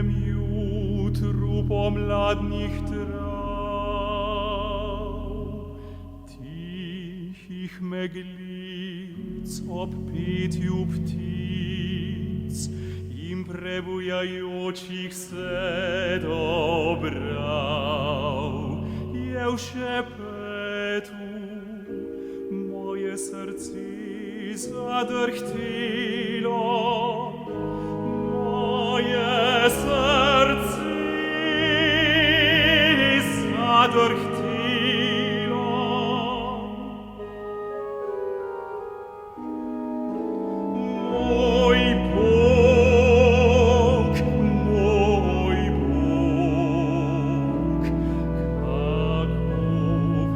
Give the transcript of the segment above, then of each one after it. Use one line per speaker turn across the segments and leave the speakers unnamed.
jutru pomladnih trav, tichich meglic ob pitju ptic, im prebujajočih se do brav, je v šepetu moje srce zadrhtelo, moje srce zadrhtelo. Moj Bog, kako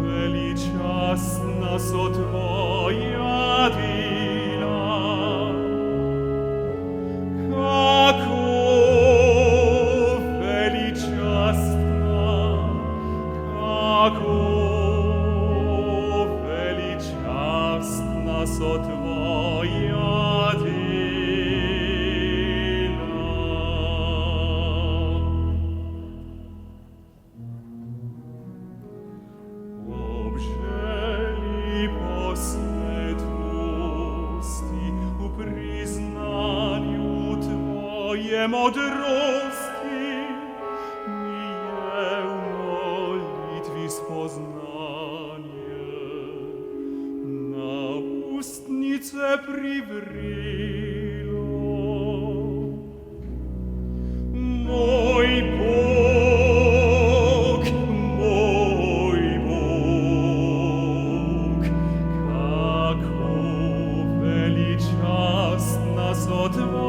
veličastna so tvoja dela, kako veličastna, kako veličastna so tvoja dela. Ob želji po svetosti, v priznanju tvoje modrosti, mi je v molitvi spoznanje na ustnice privrelo. Moj Bog, kako veličastna so tvoja